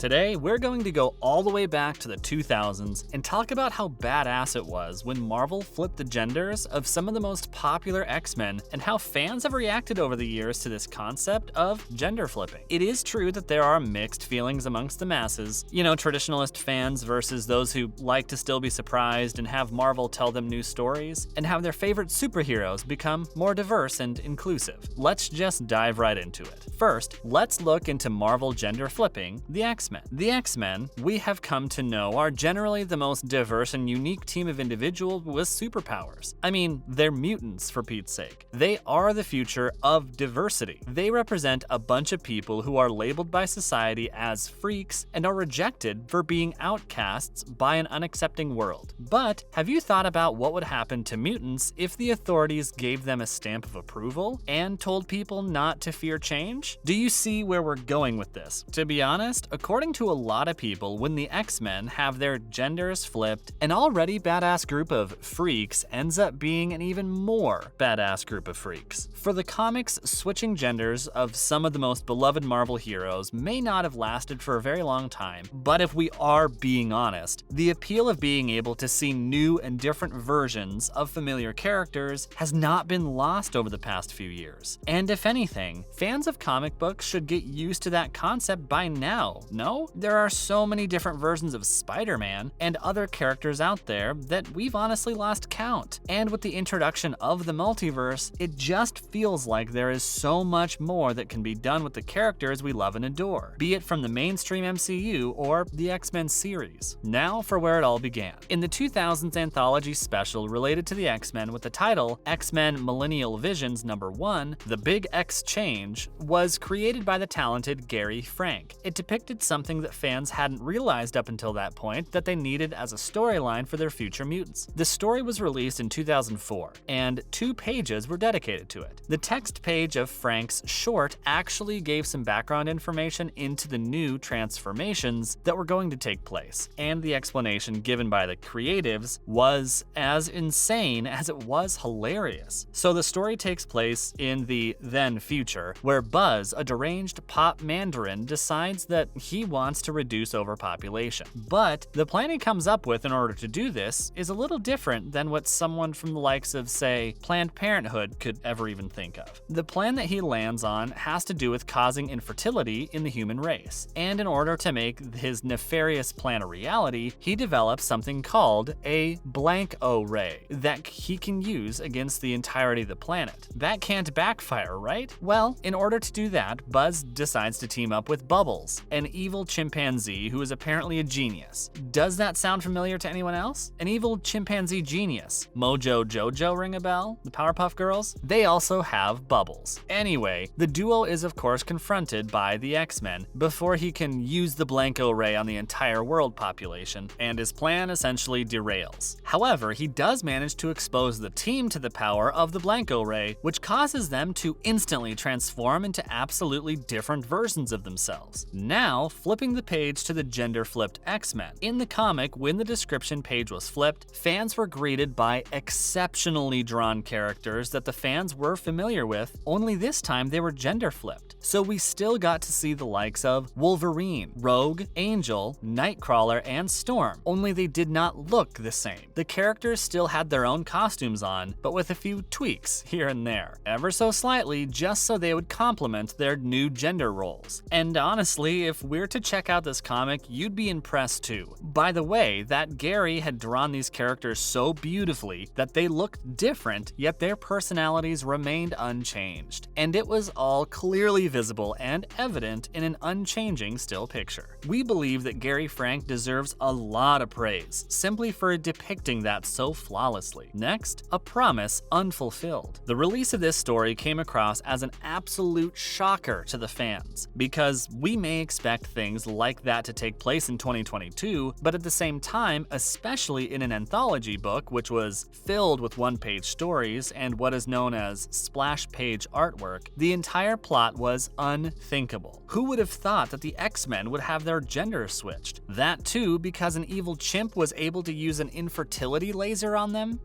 Today, we're going to go all the way back to the 2000s and talk about how badass it was when Marvel flipped the genders of some of the most popular X-Men and how fans have reacted over the years to this concept of gender flipping. It is true that there are mixed feelings amongst the masses, traditionalist fans versus those who like to still be surprised and have Marvel tell them new stories, and have their favorite superheroes become more diverse and inclusive. Let's just dive right into it. First, let's look into Marvel gender flipping the X-Men. The X-Men, we have come to know, are generally the most diverse and unique team of individuals with superpowers. I mean, they're mutants, for Pete's sake. They are the future of diversity. They represent a bunch of people who are labeled by society as freaks and are rejected for being outcasts by an unaccepting world. But have you thought about what would happen to mutants if the authorities gave them a stamp of approval and told people not to fear change? Do you see where we're going with this? To be honest, according to a lot of people, when the X-Men have their genders flipped, an already badass group of freaks ends up being an even more badass group of freaks. For the comics, switching genders of some of the most beloved Marvel heroes may not have lasted for a very long time, but if we are being honest, the appeal of being able to see new and different versions of familiar characters has not been lost over the past few years. And if anything, fans of comic books should get used to that concept by now, no? There are so many different versions of Spider-Man and other characters out there that we've honestly lost count. And with the introduction of the multiverse, it just feels like there is so much more that can be done with the characters we love and adore, be it from the mainstream MCU or the X-Men series. Now for where it all began. In the 2000s anthology special related to the X-Men with the title X-Men Millennial Visions #1, The Big X Change was created by the talented Gary Frank. It depicted something that fans hadn't realized up until that point that they needed as a storyline for their future mutants. The story was released in 2004, and 2 pages were dedicated to it. The text page of Frank's short actually gave some background information into the new transformations that were going to take place, and the explanation given by the creatives was as insane as it was hilarious. So the story takes place in the then future, where Buzz, a deranged pop mandarin, decides that he wants to reduce overpopulation. But the plan he comes up with in order to do this is a little different than what someone from the likes of, say, Planned Parenthood could ever even think of. The plan that he lands on has to do with causing infertility in the human race, and in order to make his nefarious plan a reality, he develops something called a blank-O ray that he can use against the entirety of the planet. That can't backfire, right? Well, in order to do that, Buzz decides to team up with Bubbles, an evil chimpanzee who is apparently a genius. Does that sound familiar to anyone else? An evil chimpanzee genius. Mojo Jojo ring a bell? The Powerpuff Girls? They also have Bubbles. Anyway, the duo is of course confronted by the X-Men before he can use the blank-O ray on the entire world population, and his plan essentially derails. However, he does manage to expose the team to the power of the blank-O ray, which causes them to instantly transform into absolutely different versions of themselves. Now, flipping the page to the gender-flipped X-Men. In the comic, when the description page was flipped, fans were greeted by exceptionally drawn characters that the fans were familiar with, only this time they were gender-flipped. So we still got to see the likes of Wolverine, Rogue, Angel, Nightcrawler, and Storm, only they did not look the same. The characters still had their own costumes on, but with a few tweaks here and there, ever so slightly, just so they would complement their new gender roles. And honestly, if we're to check out this comic, you'd be impressed too. By the way, that Gary had drawn these characters so beautifully that they looked different, yet their personalities remained unchanged. And it was all clearly visible and evident in an unchanging still picture. We believe that Gary Frank deserves a lot of praise, simply for depicting that so flawlessly. Next, a promise unfulfilled. The release of this story came across as an absolute shocker to the fans, because we may expect things like that to take place in 2022, but at the same time, especially in an anthology book which was filled with one-page stories and what is known as splash page artwork, the entire plot was unthinkable. Who would have thought that the X-Men would have their gender switched? That too because an evil chimp was able to use an infertility laser on them?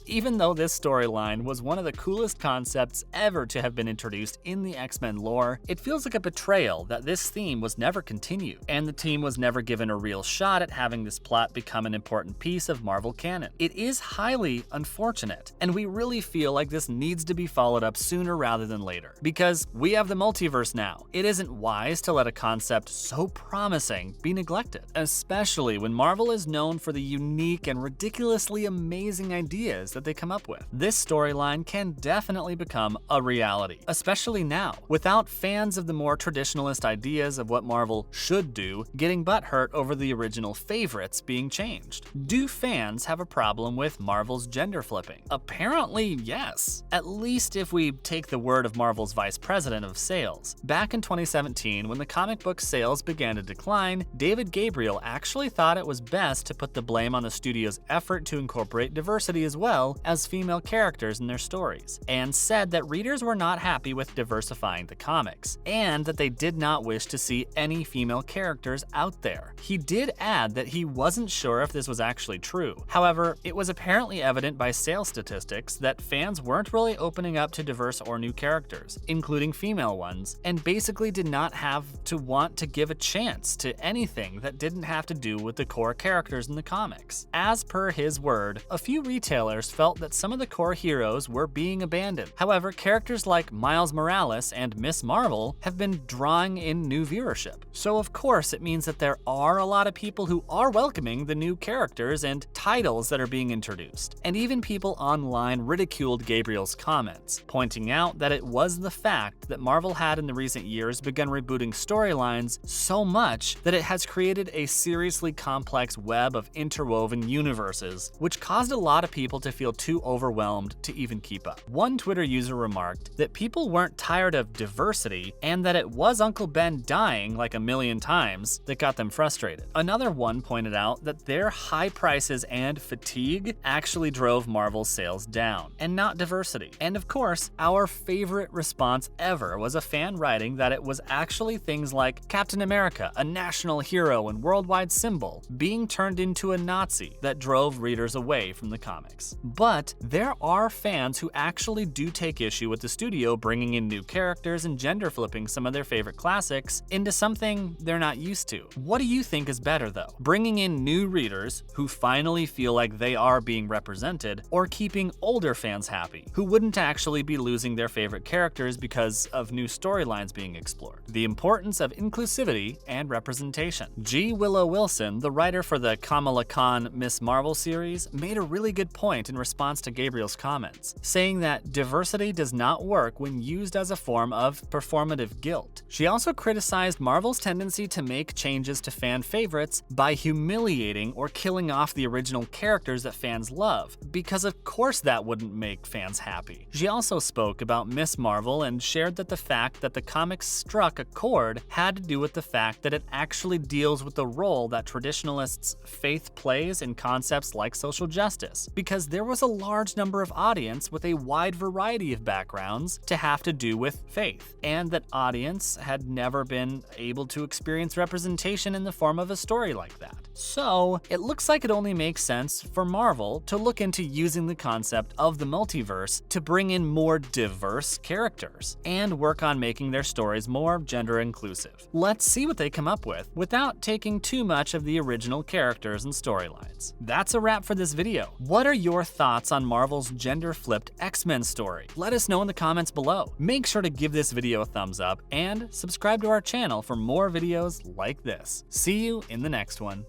Even though this storyline was one of the coolest concepts ever to have been introduced in the X-Men lore, it feels like a betrayal that this theme was never continued continue, and the team was never given a real shot at having this plot become an important piece of Marvel canon. It is highly unfortunate, and we really feel like this needs to be followed up sooner rather than later, because we have the multiverse now. It isn't wise to let a concept so promising be neglected, especially when Marvel is known for the unique and ridiculously amazing ideas that they come up with. This storyline can definitely become a reality, especially now, without fans of the more traditionalist ideas of what Marvel should do getting butthurt over the original favorites being changed. Do fans have a problem with Marvel's gender flipping? Apparently, yes. At least if we take the word of Marvel's vice president of sales. Back in 2017, when the comic book sales began to decline, David Gabriel actually thought it was best to put the blame on the studio's effort to incorporate diversity as well as female characters in their stories, and said that readers were not happy with diversifying the comics, and that they did not wish to see any female characters out there. He did add that he wasn't sure if this was actually true. However, it was apparently evident by sales statistics that fans weren't really opening up to diverse or new characters, including female ones, and basically did not have to want to give a chance to anything that didn't have to do with the core characters in the comics. As per his word, a few retailers felt that some of the core heroes were being abandoned. However, characters like Miles Morales and Miss Marvel have been drawing in new viewership. So of course it means that there are a lot of people who are welcoming the new characters and titles that are being introduced. And even people online ridiculed Gabriel's comments, pointing out that it was the fact that Marvel had in the recent years begun rebooting storylines so much that it has created a seriously complex web of interwoven universes, which caused a lot of people to feel too overwhelmed to even keep up. One Twitter user remarked that people weren't tired of diversity and that it was Uncle Ben dying like a million times that got them frustrated. Another one pointed out that their high prices and fatigue actually drove Marvel's sales down, and not diversity. And of course, our favorite response ever was a fan writing that it was actually things like Captain America, a national hero and worldwide symbol, being turned into a Nazi that drove readers away from the comics. But there are fans who actually do take issue with the studio bringing in new characters and gender flipping some of their favorite classics into something they're not used to. What do you think is better though? Bringing in new readers who finally feel like they are being represented, or keeping older fans happy who wouldn't actually be losing their favorite characters because of new storylines being explored? The importance of inclusivity and representation. G. Willow Wilson, the writer for the Kamala Khan Miss Marvel series, made a really good point in response to Gabriel's comments, saying that diversity does not work when used as a form of performative guilt. She also criticized Marvel's tendency to make changes to fan favorites by humiliating or killing off the original characters that fans love, because of course that wouldn't make fans happy. She also spoke about Miss Marvel and shared that the fact that the comics struck a chord had to do with the fact that it actually deals with the role that traditionalists' faith plays in concepts like social justice, because there was a large number of audience with a wide variety of backgrounds to have to do with faith, and that audience had never been able to experience representation in the form of a story like that. So it looks like it only makes sense for Marvel to look into using the concept of the multiverse to bring in more diverse characters and work on making their stories more gender inclusive. Let's see what they come up with without taking too much of the original characters and storylines. That's a wrap for this video. What are your thoughts on Marvel's gender-flipped X-Men story? Let us know in the comments below. Make sure to give this video a thumbs up and subscribe to our channel for more videos like this. See you in the next one.